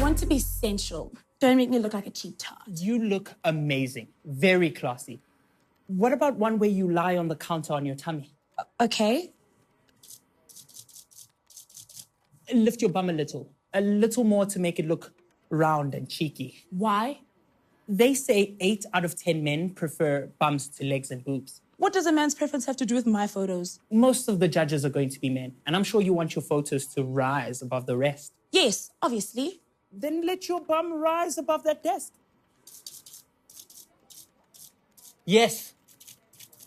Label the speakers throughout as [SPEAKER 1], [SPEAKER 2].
[SPEAKER 1] want to be sensual. Don't make me look like a cheap tart.
[SPEAKER 2] You look amazing. Very classy. What about one where you lie on the counter on your tummy?
[SPEAKER 1] Okay.
[SPEAKER 2] Lift your bum a little more to make it look round and cheeky.
[SPEAKER 1] Why?
[SPEAKER 2] They say 8 out of 10 men prefer bums to legs and boobs.
[SPEAKER 1] What does a man's preference have to do with my photos?
[SPEAKER 2] Most of the judges are going to be men, and I'm sure you want your photos to rise above the rest.
[SPEAKER 1] Yes, obviously.
[SPEAKER 2] Then let your bum rise above that desk. Yes.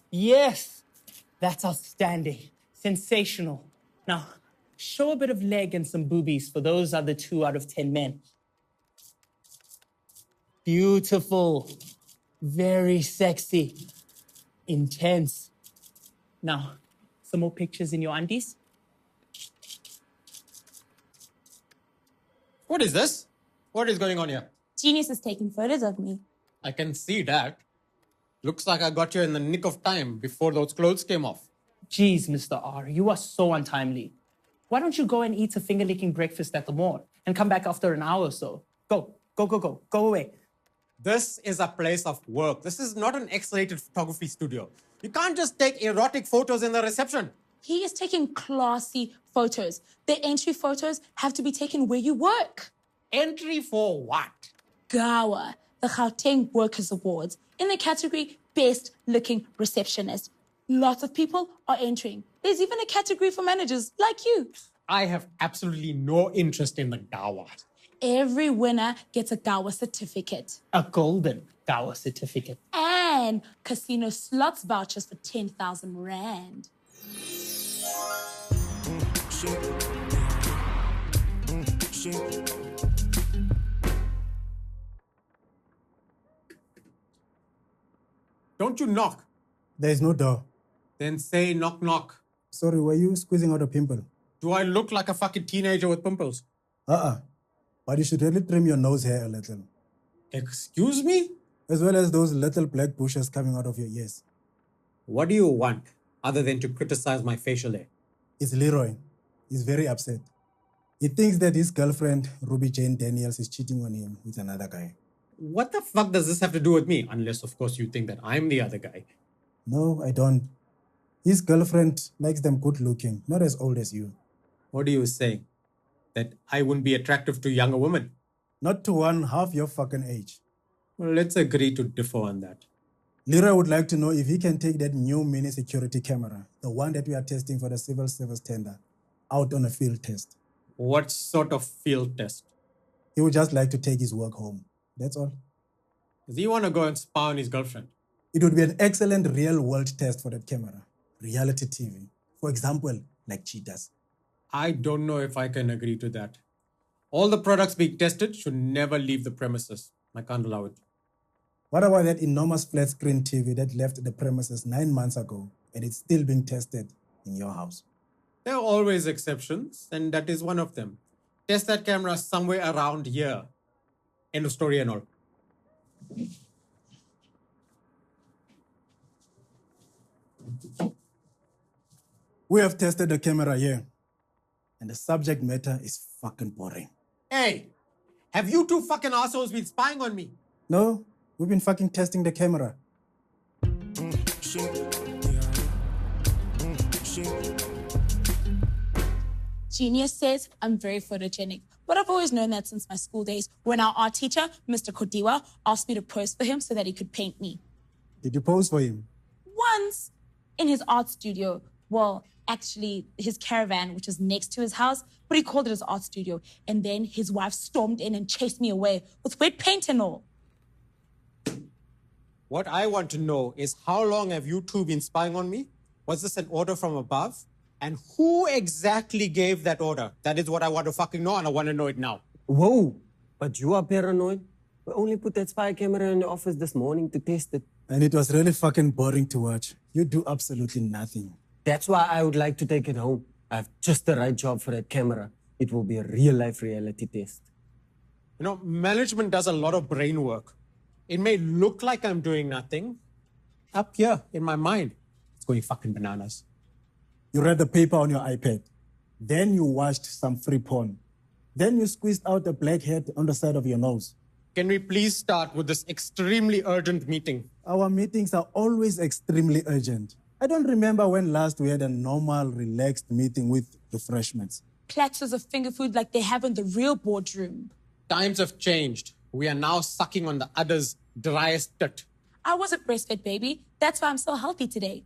[SPEAKER 2] Yes. That's outstanding. Sensational. Now, show a bit of leg and some boobies for those other 2 out of 10 men. Beautiful. Very sexy. Intense. Now, some more pictures in your undies.
[SPEAKER 3] What is this? What is going on here?
[SPEAKER 1] Genius is taking photos of me.
[SPEAKER 3] I can see that. Looks like I got you in the nick of time before those clothes came off.
[SPEAKER 2] Jeez, Mr. R, you are so untimely. Why don't you go and eat a finger-licking breakfast at the mall and come back after an hour or so? Go away.
[SPEAKER 3] This is a place of work. This is not an X-rated photography studio. You can't just take erotic photos in the reception.
[SPEAKER 1] He is taking classy photos. The entry photos have to be taken where you work.
[SPEAKER 3] Entry for what?
[SPEAKER 1] GAWA, the Gauteng Workers' Awards, in the category Best Looking Receptionist. Lots of people are entering. There's even a category for managers like you.
[SPEAKER 3] I have absolutely no interest in the GAWA.
[SPEAKER 1] Every winner gets a GAWA certificate.
[SPEAKER 2] A golden GAWA certificate.
[SPEAKER 1] And casino slots vouchers for 10,000 Rand.
[SPEAKER 3] Don't you knock.
[SPEAKER 4] There is no door.
[SPEAKER 3] Then say knock knock.
[SPEAKER 4] Sorry, were you squeezing out a pimple?
[SPEAKER 3] Do I look like a fucking teenager with pimples?
[SPEAKER 4] But you should really trim your nose hair a little.
[SPEAKER 3] Excuse me?
[SPEAKER 4] As well as those little black bushes coming out of your ears.
[SPEAKER 3] What do you want other than to criticize my facial hair?
[SPEAKER 4] It's Leroy. He's very upset. He thinks that his girlfriend, Ruby Jane Daniels, is cheating on him with another guy.
[SPEAKER 3] What the fuck does this have to do with me? Unless, of course, you think that I'm the other guy.
[SPEAKER 4] No, I don't. His girlfriend likes them good looking, not as old as you.
[SPEAKER 3] What are you saying? That I wouldn't be attractive to younger women?
[SPEAKER 4] Not to one half your fucking age.
[SPEAKER 3] Well, let's agree to differ on that.
[SPEAKER 4] Leroy would like to know if he can take that new mini security camera, the one that we are testing for the civil service tender, out on a field test.
[SPEAKER 3] What sort of field test?
[SPEAKER 4] He would just like to take his work home. That's all.
[SPEAKER 3] Does he want to go and spy on his girlfriend?
[SPEAKER 4] It would be an excellent real-world test for that camera. Reality TV. For example, like cheetahs.
[SPEAKER 3] I don't know if I can agree to that. All the products being tested should never leave the premises. I can't allow it.
[SPEAKER 4] What about that enormous flat-screen TV that left the premises 9 months ago and it's still being tested in your house?
[SPEAKER 3] There are always exceptions, and that is one of them. Test that camera somewhere around here. End of story and all.
[SPEAKER 4] We have tested the camera here, and the subject matter is fucking boring.
[SPEAKER 3] Hey, have you two fucking assholes been spying on me?
[SPEAKER 4] No, we've been fucking testing the camera.
[SPEAKER 1] Genius says I'm very photogenic, but I've always known that since my school days when our art teacher, Mr. Kodiwa, asked me to pose for him so that he could paint me.
[SPEAKER 4] Did you pose for him?
[SPEAKER 1] Once in his art studio. Well, actually, his caravan, which is next to his house, but he called it his art studio. And then his wife stormed in and chased me away with wet paint and all.
[SPEAKER 3] What I want to know is how long have you two been spying on me? Was this an order from above? And who exactly gave that order? That is what I want to fucking know, and I want to know it now.
[SPEAKER 5] Whoa, but you are paranoid. We only put that spy camera in the office this morning to test it.
[SPEAKER 4] And it was really fucking boring to watch. You do absolutely nothing.
[SPEAKER 5] That's why I would like to take it home. I have just the right job for that camera. It will be a real-life reality test.
[SPEAKER 3] You know, management does a lot of brain work. It may look like I'm doing nothing. Up here, in my mind, it's going fucking bananas.
[SPEAKER 4] You read the paper on your iPad. Then you watched some free porn. Then you squeezed out a blackhead on the side of your nose.
[SPEAKER 3] Can we please start with this extremely urgent meeting?
[SPEAKER 4] Our meetings are always extremely urgent. I don't remember when last we had a normal, relaxed meeting with refreshments.
[SPEAKER 1] Platters of finger food like they have in the real boardroom.
[SPEAKER 3] Times have changed. We are now sucking on the other's driest tit.
[SPEAKER 1] I was a breastfed baby. That's why I'm so healthy today.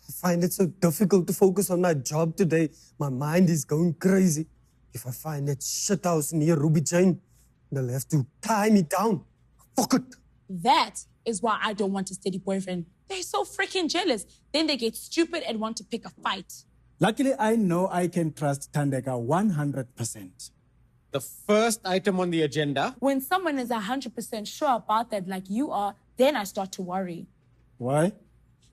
[SPEAKER 5] I find it so difficult to focus on my job today. My mind is going crazy. If I find that shithouse near Ruby Jane, they'll have to tie me down. Fuck it.
[SPEAKER 1] That is why I don't want a steady boyfriend. They're so freaking jealous. Then they get stupid and want to pick a fight.
[SPEAKER 4] Luckily, I know I can trust Tandeka 100%.
[SPEAKER 3] The first item on the agenda.
[SPEAKER 1] When someone is 100% sure about that, like you are, then I start to worry.
[SPEAKER 4] Why?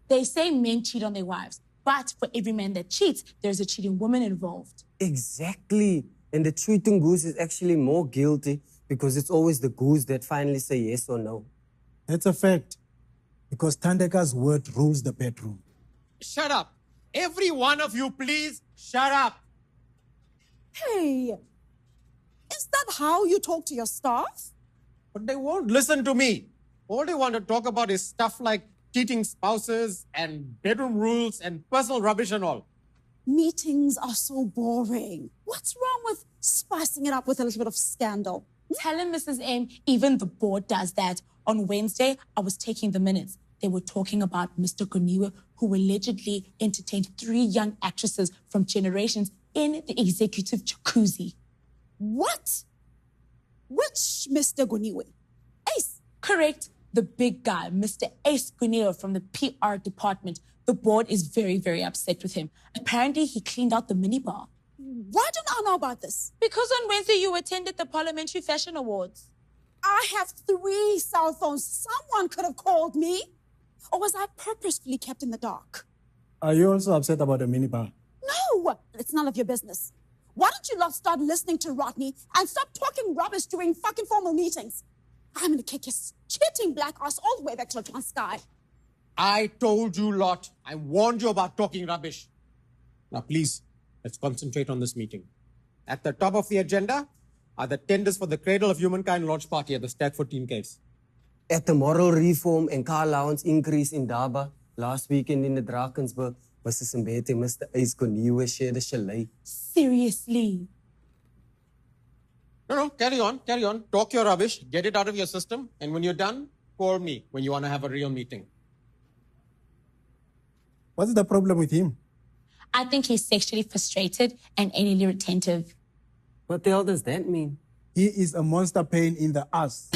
[SPEAKER 1] They say men cheat on their wives, but for every man that cheats, there's a cheating woman involved.
[SPEAKER 5] Exactly. And the cheating goose is actually more guilty because it's always the goose that finally say yes or no.
[SPEAKER 4] That's a fact. Because Tandeka's word rules the bedroom.
[SPEAKER 3] Shut up. Every one of you, please, shut up.
[SPEAKER 6] Hey, is that how you talk to your staff?
[SPEAKER 3] But they won't listen to me. All they want to talk about is stuff like cheating spouses and bedroom rules and personal rubbish and all.
[SPEAKER 6] Meetings are so boring. What's wrong with spicing it up with a little bit of scandal?
[SPEAKER 1] Tell him, Mrs. M, even the board does that. On Wednesday, I was taking the minutes. They were talking about Mr. Goniwe, who allegedly entertained 3 young actresses from Generations in the executive jacuzzi.
[SPEAKER 6] What? Which Mr. Goniwe? Ace.
[SPEAKER 1] Correct. The big guy, Mr. Ace Goniwe from the PR department. The board is very, very upset with him. Apparently, he cleaned out the minibar.
[SPEAKER 6] Why don't I know about this?
[SPEAKER 1] Because on Wednesday, you attended the Parliamentary Fashion Awards.
[SPEAKER 6] I have 3 cell phones. Someone could have called me. Or was I purposefully kept in the dark?
[SPEAKER 4] Are you also upset about the minibar?
[SPEAKER 6] No, it's none of your business. Why don't you lot start listening to Rodney and stop talking rubbish during fucking formal meetings? I'm gonna kick his cheating black ass all the way back to the sky.
[SPEAKER 3] I told you lot. I warned you about talking rubbish. Now, please, let's concentrate on this meeting. At the top of the agenda are the tenders for the Cradle of Humankind launch party at the Stag 14 Caves.
[SPEAKER 5] At the moral reform and car allowance increase in Daba last weekend in the Drakensberg, Mrs. Mbete and Mr. Ace Goniwe shared a chalet.
[SPEAKER 1] Seriously.
[SPEAKER 3] No, carry on. Talk your rubbish, get it out of your system, and when you're done, call me when you want to have a real meeting.
[SPEAKER 4] What's the problem with him?
[SPEAKER 1] I think he's sexually frustrated and anally retentive.
[SPEAKER 5] What the hell does that mean?
[SPEAKER 4] He is a monster pain in the ass.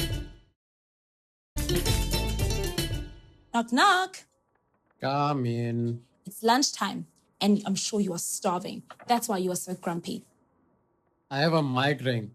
[SPEAKER 1] Knock, knock.
[SPEAKER 3] Come in.
[SPEAKER 1] It's lunchtime, and I'm sure you are starving. That's why you are so grumpy.
[SPEAKER 3] I have a migraine.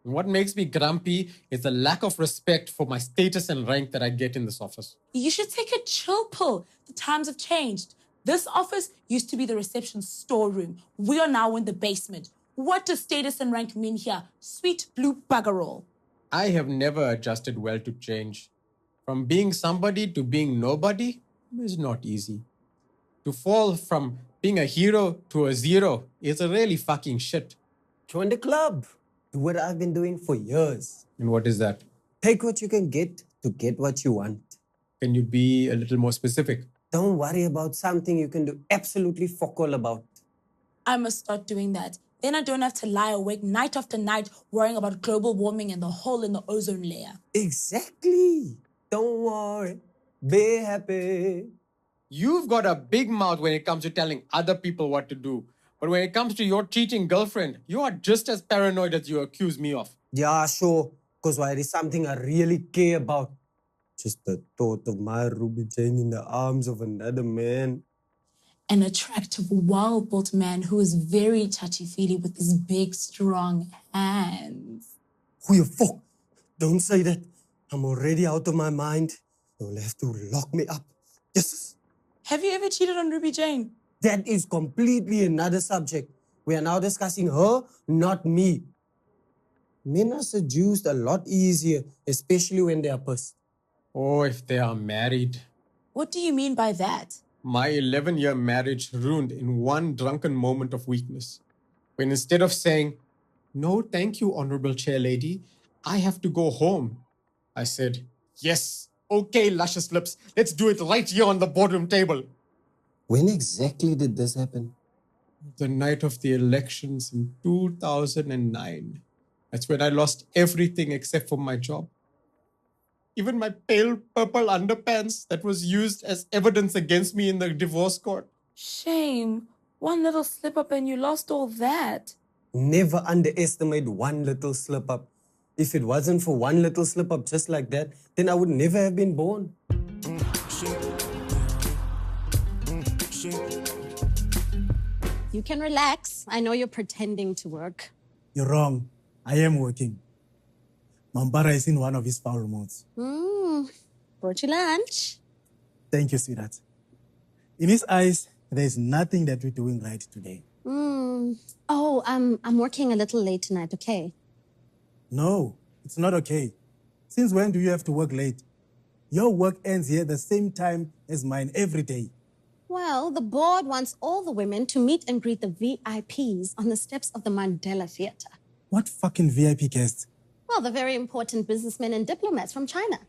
[SPEAKER 3] And what makes me grumpy is the lack of respect for my status and rank that I get in this office.
[SPEAKER 1] You should take a chill pill. The times have changed. This office used to be the reception storeroom. We are now in the basement. What does status and rank mean here? Sweet blue bugger all.
[SPEAKER 3] I have never adjusted well to change. From being somebody to being nobody is not easy. To fall from being a hero to a zero is a really fucking shit.
[SPEAKER 5] Join the club. Do what I've been doing for years.
[SPEAKER 3] And what is that?
[SPEAKER 5] Take what you can get to get what you want.
[SPEAKER 3] Can you be a little more specific?
[SPEAKER 5] Don't worry about something you can do absolutely fuck all about.
[SPEAKER 1] I must start doing that. Then I don't have to lie awake night after night worrying about global warming and the hole in the ozone layer.
[SPEAKER 5] Exactly. Don't worry. Be happy.
[SPEAKER 3] You've got a big mouth when it comes to telling other people what to do. But when it comes to your cheating girlfriend, you are just as paranoid as you accuse me of.
[SPEAKER 5] Yeah, sure. Because why it is something I really care about. Just the thought of my Ruby Jane in the arms of another man.
[SPEAKER 1] An attractive, well-built man who is very touchy-feely with his big, strong hands.
[SPEAKER 5] Goeie fuck. Don't say that. I'm already out of my mind. You'll have to lock me up. Yes.
[SPEAKER 1] Have you ever cheated on Ruby Jane?
[SPEAKER 5] That is completely another subject. We are now discussing her, not me. Men are seduced a lot easier, especially when they are pissed.
[SPEAKER 3] Oh, if they are married.
[SPEAKER 1] What do you mean by that?
[SPEAKER 3] My 11-year marriage ruined in one drunken moment of weakness. When instead of saying, No, thank you, Honorable Chair Lady. I have to go home. I said, yes, okay, luscious lips. Let's do it right here on the boardroom table.
[SPEAKER 5] When exactly did this happen?
[SPEAKER 3] The night of the elections in 2009. That's when I lost everything except for my job. Even my pale purple underpants that was used as evidence against me in the divorce court.
[SPEAKER 1] Shame. One little slip up and you lost all that.
[SPEAKER 5] Never underestimate one little slip up. If it wasn't for one little slip up just like that, then I would never have been born.
[SPEAKER 6] You can relax. I know you're pretending to work.
[SPEAKER 4] You're wrong. I am working. Mampara is in one of his foul moods.
[SPEAKER 6] Brought you lunch.
[SPEAKER 4] Thank you, sweetheart. In his eyes, there's nothing that we're doing right today.
[SPEAKER 6] Oh, I'm working a little late tonight, okay?
[SPEAKER 4] No, it's not okay. Since when do you have to work late? Your work ends here the same time as mine every day.
[SPEAKER 6] Well, the board wants all the women to meet and greet the VIPs on the steps of the Mandela Theatre.
[SPEAKER 4] What fucking VIP guests?
[SPEAKER 6] Well, the very important businessmen and diplomats from China.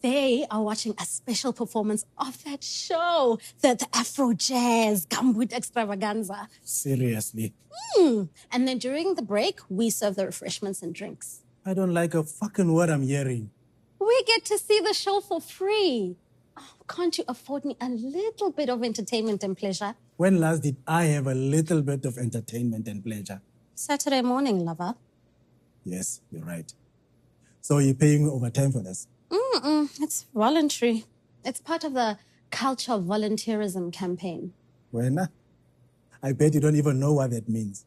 [SPEAKER 6] They are watching a special performance of that show, the Afro Jazz Gambut Extravaganza.
[SPEAKER 4] Seriously.
[SPEAKER 6] And then during the break, we serve the refreshments and drinks.
[SPEAKER 4] I don't like a fucking word I'm hearing.
[SPEAKER 6] We get to see the show for free. Oh, can't you afford me a little bit of entertainment and pleasure?
[SPEAKER 4] When last did I have a little bit of entertainment and pleasure?
[SPEAKER 6] Saturday morning, lover.
[SPEAKER 4] Yes, you're right. So you're paying me overtime for this?
[SPEAKER 6] It's voluntary. It's part of the culture of volunteerism campaign.
[SPEAKER 4] When? I bet you don't even know what that means.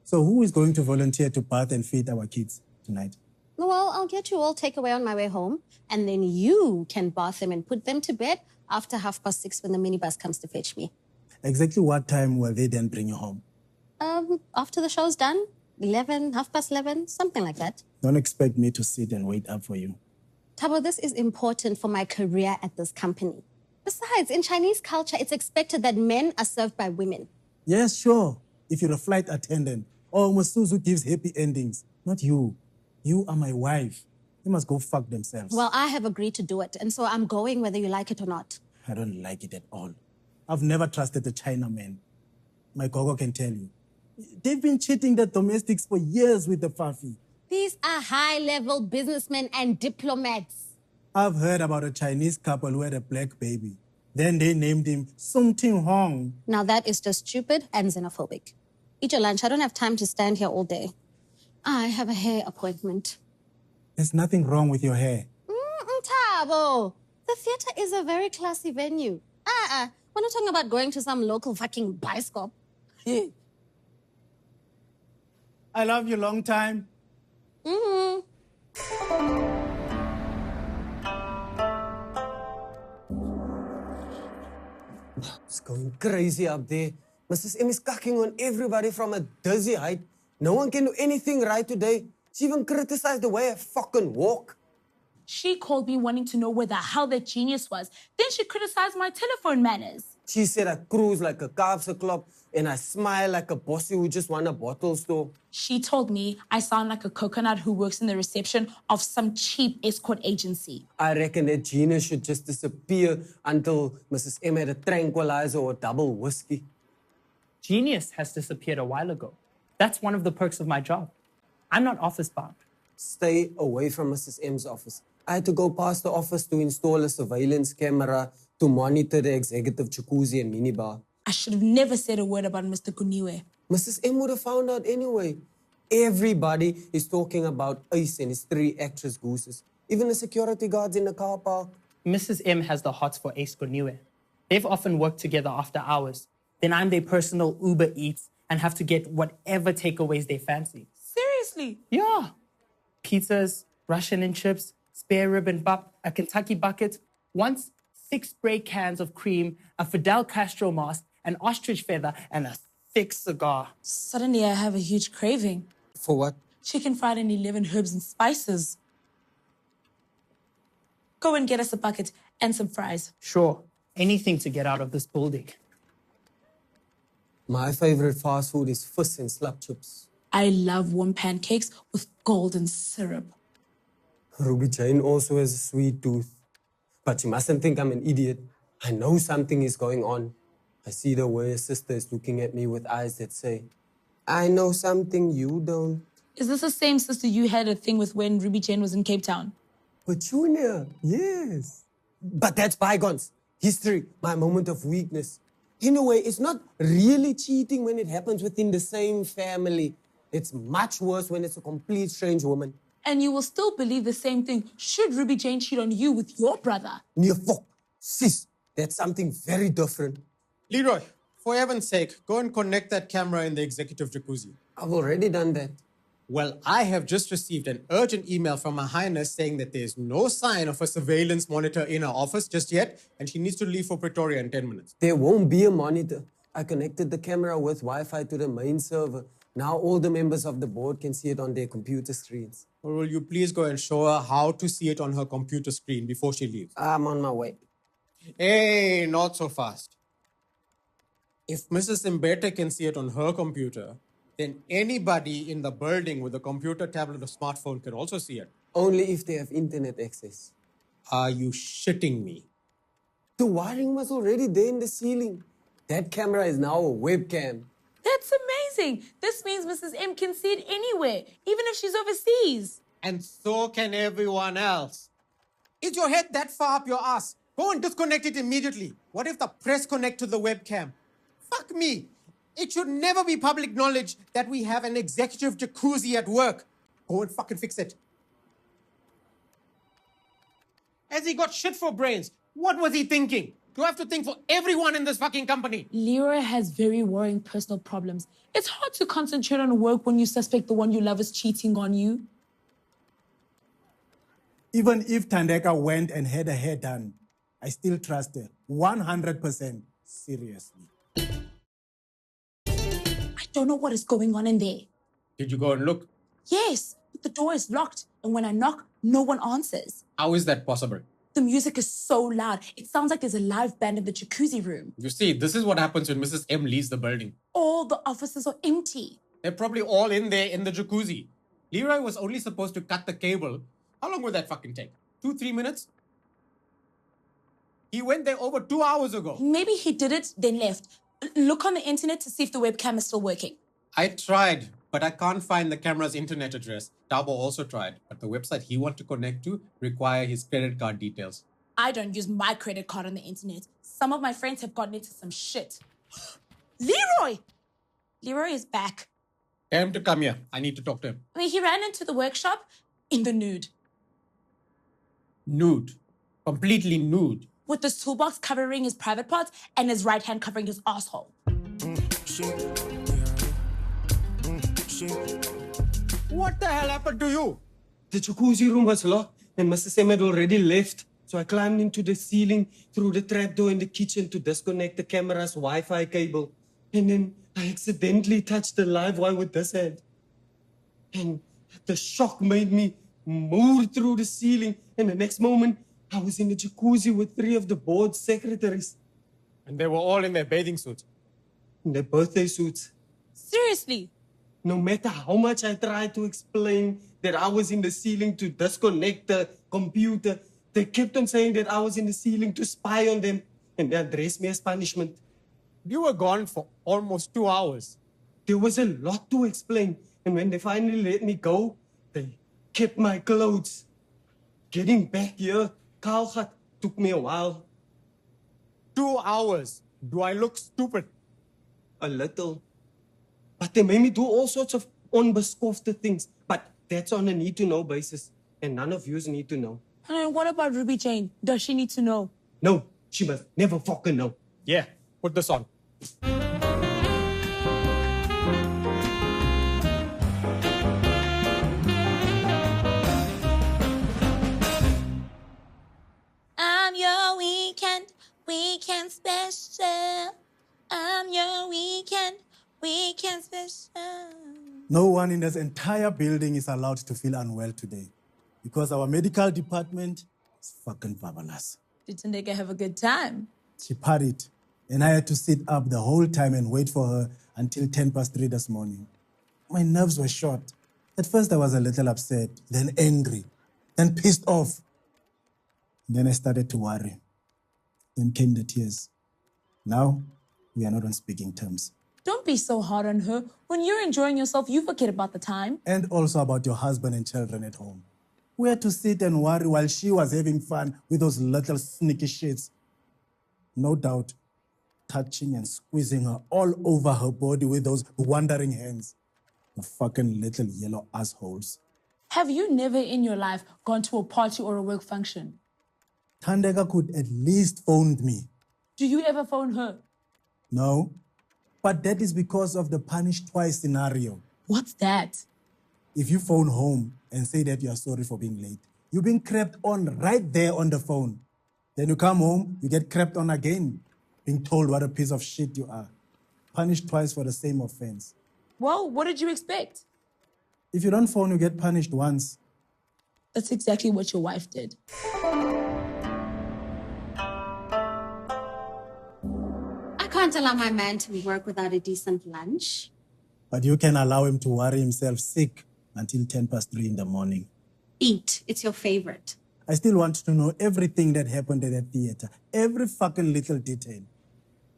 [SPEAKER 4] So who is going to volunteer to bath and feed our kids tonight?
[SPEAKER 6] Well, I'll get you all takeaway on my way home, and then you can bath them and put them to bed after 6:30 when the minibus comes to fetch me.
[SPEAKER 4] Exactly what time will they then bring you home?
[SPEAKER 6] After the show's done, 11, 11:30, something like that.
[SPEAKER 4] Don't expect me to sit and wait up for you.
[SPEAKER 6] Tabo, this is important for my career at this company. Besides, in Chinese culture, it's expected that men are served by women.
[SPEAKER 4] Yes, sure. If you're a flight attendant or Masuzu gives happy endings, not you. You are my wife. They must go fuck themselves.
[SPEAKER 6] Well, I have agreed to do it, and so I'm going whether you like it or not.
[SPEAKER 4] I don't like it at all. I've never trusted the Chinamen. My gogo can tell you. They've been cheating the domestics for years with the Fafi.
[SPEAKER 6] These are high-level businessmen and diplomats.
[SPEAKER 4] I've heard about a Chinese couple who had a black baby. Then they named him Sung Ting Hong.
[SPEAKER 6] Now that is just stupid and xenophobic. Eat your lunch. I don't have time to stand here all day. I have a hair appointment.
[SPEAKER 4] There's nothing wrong with your hair.
[SPEAKER 6] Tabo, the theater is a very classy venue. We're not talking about going to some local fucking bioscope.
[SPEAKER 4] I love you long time.
[SPEAKER 5] It's going crazy up there. Mrs. M is cucking on everybody from a dizzy height. No one can do anything right today. She even criticized the way I fucking walk.
[SPEAKER 1] She called me wanting to know where the hell that genius was. Then she criticized my telephone manners.
[SPEAKER 5] She said I cruise like a Kaapse and I smile like a bossy who just won a bottle store.
[SPEAKER 1] She told me I sound like a coconut who works in the reception of some cheap escort agency.
[SPEAKER 5] I reckon that genius should just disappear until Mrs. M had a tranquilizer or double whiskey.
[SPEAKER 2] Genius has disappeared a while ago. That's one of the perks of my job. I'm not office bound.
[SPEAKER 5] Stay away from Mrs. M's office. I had to go past the office to install a surveillance camera to monitor the executive jacuzzi and minibar.
[SPEAKER 1] I should have never said a word about Mr. Kuniwe.
[SPEAKER 5] Mrs. M would have found out anyway. Everybody is talking about Ace and his 3 actress gooses. Even the security guards in the car park.
[SPEAKER 2] Mrs. M has the hots for Ace Koniwe. They've often worked together after hours. Then I'm their personal Uber Eats and have to get whatever takeaways they fancy.
[SPEAKER 1] Seriously?
[SPEAKER 2] Yeah. Pizzas, Russian and chips, spare rib and bap, a Kentucky bucket, once 6 spray cans of cream, a Fidel Castro mask, an ostrich feather, and a thick cigar.
[SPEAKER 1] Suddenly I have a huge craving.
[SPEAKER 5] For what?
[SPEAKER 1] Chicken fried and 11 herbs and spices. Go and get us a bucket and some fries.
[SPEAKER 2] Sure, anything to get out of this building.
[SPEAKER 5] My favorite fast food is fish and slap chips.
[SPEAKER 1] I love warm pancakes with golden syrup.
[SPEAKER 5] Ruby Jane also has a sweet tooth. But you mustn't think I'm an idiot. I know something is going on. I see the way her sister is looking at me with eyes that say, I know something you don't.
[SPEAKER 1] Is this the same sister you had a thing with when Ruby Jane was in Cape Town?
[SPEAKER 5] Petunia, yes. But that's bygones. History, my moment of weakness. In a way, it's not really cheating when it happens within the same family. It's much worse when it's a complete strange woman.
[SPEAKER 1] And you will still believe the same thing should Ruby Jane cheat on you with your brother.
[SPEAKER 5] Near fuck, sis, that's something very different.
[SPEAKER 3] Leroy, for heaven's sake, go and connect that camera in the executive jacuzzi.
[SPEAKER 5] I've already done that.
[SPEAKER 3] Well, I have just received an urgent email from Her Highness saying that there's no sign of a surveillance monitor in her office just yet, and she needs to leave for Pretoria in 10 minutes.
[SPEAKER 5] There won't be a monitor. I connected the camera with Wi-Fi to the main server. Now all the members of the board can see it on their computer screens.
[SPEAKER 3] Or will you please go and show her how to see it on her computer screen before she leaves?
[SPEAKER 5] I'm on my way.
[SPEAKER 3] Hey, not so fast. If Mrs. Mbete can see it on her computer, then anybody in the building with a computer, tablet, or smartphone can also see it.
[SPEAKER 5] Only if they have internet access.
[SPEAKER 3] Are you shitting me?
[SPEAKER 5] The wiring was already there in the ceiling. That camera is now a webcam.
[SPEAKER 1] That's amazing. This means Mrs. M can see it anywhere, even if she's overseas.
[SPEAKER 3] And so can everyone else. Is your head that far up your ass? Go and disconnect it immediately. What if the press connect to the webcam? Fuck me. It should never be public knowledge that we have an executive jacuzzi at work. Go and fucking fix it. Has he got shit for brains? What was he thinking? Do I have to think for everyone in this fucking company?
[SPEAKER 1] Leroy has very worrying personal problems. It's hard to concentrate on work when you suspect the one you love is cheating on you.
[SPEAKER 4] Even if Tandeka went and had her hair done, I still trust her 100% seriously.
[SPEAKER 1] I don't know what is going on in there.
[SPEAKER 3] Did you go and look?
[SPEAKER 1] Yes, but the door is locked, and when I knock, no one answers.
[SPEAKER 3] How is that possible?
[SPEAKER 1] The music is so loud. It sounds like there's a live band in the jacuzzi room.
[SPEAKER 3] You see, this is what happens when Mrs. M leaves the building.
[SPEAKER 1] All the offices are empty.
[SPEAKER 3] They're probably all in there in the jacuzzi. Leroy was only supposed to cut the cable. How long would that fucking take? 2-3 minutes? He went there over 2 hours ago.
[SPEAKER 1] Maybe he did it, then left. Look on the internet to see if the webcam is still working.
[SPEAKER 3] I tried, but I can't find the camera's internet address. Tabo also tried, but the website he wants to connect to require his credit card details.
[SPEAKER 1] I don't use my credit card on the internet. Some of my friends have gotten into some shit. Leroy! Leroy is back.
[SPEAKER 3] Tell him to come here. I need to talk to him.
[SPEAKER 1] I mean, he ran into the workshop in the nude.
[SPEAKER 3] Nude. Completely nude.
[SPEAKER 1] With this toolbox covering his private parts and his right hand covering his asshole.
[SPEAKER 3] What the hell happened to you?
[SPEAKER 5] The jacuzzi room was locked and Mr. Sam had already left. So I climbed into the ceiling through the trapdoor in the kitchen to disconnect the camera's Wi-Fi cable. And then I accidentally touched the live wire with this hand. And the shock made me move through the ceiling. And the next moment, I was in the jacuzzi with 3 of the board's secretaries.
[SPEAKER 3] And they were all in their bathing suits.
[SPEAKER 5] In their birthday suits.
[SPEAKER 1] Seriously?
[SPEAKER 5] No matter how much I tried to explain that I was in the ceiling to disconnect the computer, they kept on saying that I was in the ceiling to spy on them, and they addressed me as punishment.
[SPEAKER 3] You were gone for almost 2 hours.
[SPEAKER 5] There was a lot to explain, and when they finally let me go, they kept my clothes. Getting back here, Kalgat, took me a while.
[SPEAKER 3] 2 hours. Do I look stupid?
[SPEAKER 5] A little. But they made me do all sorts of onbeskofte things. But that's on a need-to-know basis, and none of yous need to know.
[SPEAKER 1] And what about Ruby Jane? Does she need to know?
[SPEAKER 5] No, she must never fucking know.
[SPEAKER 3] Yeah, put this on.
[SPEAKER 1] I'm your weekend special. I'm your weekend special.
[SPEAKER 4] No one in this entire building is allowed to feel unwell today because our medical department is fucking fabulous.
[SPEAKER 1] Did Tandeka have a good time?
[SPEAKER 4] She partied, and I had to sit up the whole time and wait for her until 3:10 this morning. My nerves were shot. At first, I was a little upset, then angry, then pissed off. Then I started to worry. Then came the tears. Now, we are not on speaking terms.
[SPEAKER 1] Don't be so hard on her. When you're enjoying yourself, you forget about the time.
[SPEAKER 4] And also about your husband and children at home. We had to sit and worry while she was having fun with those little sneaky shits. No doubt, touching and squeezing her all over her body with those wandering hands. The fucking little yellow assholes.
[SPEAKER 1] Have you never in your life gone to a party or a work function?
[SPEAKER 4] Thandeka could at least phone me.
[SPEAKER 1] Do you ever phone her?
[SPEAKER 4] No, but that is because of the punish twice scenario.
[SPEAKER 1] What's that?
[SPEAKER 4] If you phone home and say that you are sorry for being late, you're being crapped on right there on the phone. Then you come home, you get crapped on again, being told what a piece of shit you are. Punished twice for the same offense.
[SPEAKER 1] Well, what did you expect?
[SPEAKER 4] If you don't phone, you get punished once.
[SPEAKER 1] That's exactly what your wife did.
[SPEAKER 7] I can't allow my man to work without a decent lunch.
[SPEAKER 4] But you can allow him to worry himself sick until 3:10 in the morning.
[SPEAKER 7] Eat. It's your favorite.
[SPEAKER 4] I still want to know everything that happened at that theater. Every fucking little detail.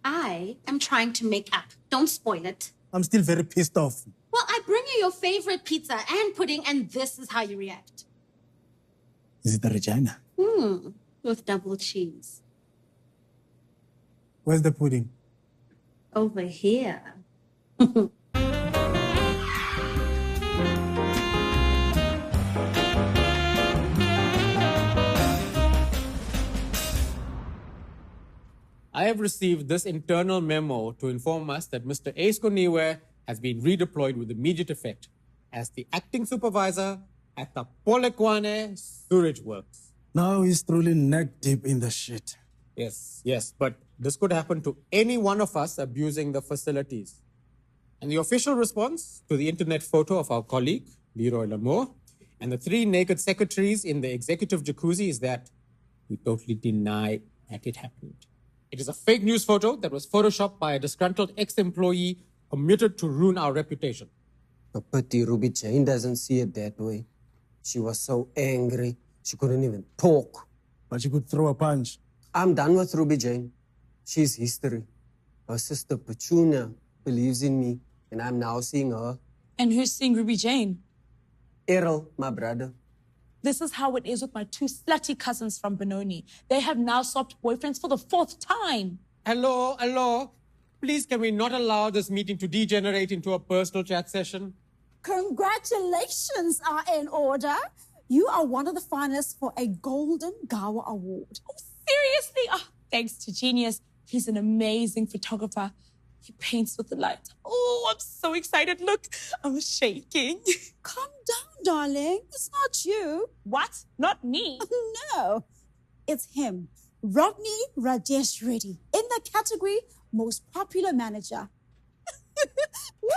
[SPEAKER 7] I am trying to make up. Don't spoil it.
[SPEAKER 4] I'm still very pissed off.
[SPEAKER 7] Well, I bring you your favorite pizza and pudding, and this is how you react.
[SPEAKER 4] Is it the Regina?
[SPEAKER 7] With double cheese.
[SPEAKER 4] Where's the pudding?
[SPEAKER 7] Over here.
[SPEAKER 3] I have received this internal memo to inform us that Mr. Ace Koniwe has been redeployed with immediate effect as the acting supervisor at the Polokwane Sewage Works.
[SPEAKER 4] Now he's truly neck deep in the shit.
[SPEAKER 3] Yes, but this could happen to any one of us abusing the facilities. And the official response to the internet photo of our colleague, Leroy Lamour, and the 3 naked secretaries in the executive jacuzzi is that we totally deny that it happened. It is a fake news photo that was photoshopped by a disgruntled ex-employee committed to ruin our reputation.
[SPEAKER 5] But pity Ruby Jane doesn't see it that way. She was so angry, she couldn't even talk.
[SPEAKER 4] But she could throw a punch.
[SPEAKER 5] I'm done with Ruby Jane. She's history. Her sister Petunia believes in me, and I'm now seeing her.
[SPEAKER 1] And who's seeing Ruby Jane?
[SPEAKER 5] Errol, my brother.
[SPEAKER 1] This is how it is with my 2 slutty cousins from Benoni. They have now swapped boyfriends for the 4th time.
[SPEAKER 3] Hello? Please, can we not allow this meeting to degenerate into a personal chat session?
[SPEAKER 6] Congratulations are in order. You are one of the finalists for a Golden Gawa Award.
[SPEAKER 1] Oh, seriously? Oh, thanks to Genius. He's an amazing photographer. He paints with the light. Oh, I'm so excited. Look, I'm shaking.
[SPEAKER 6] Calm down, darling. It's not you.
[SPEAKER 1] What? Not me?
[SPEAKER 6] No, it's him, Rodney Rajesh Reddy, in the category Most Popular Manager. Woo!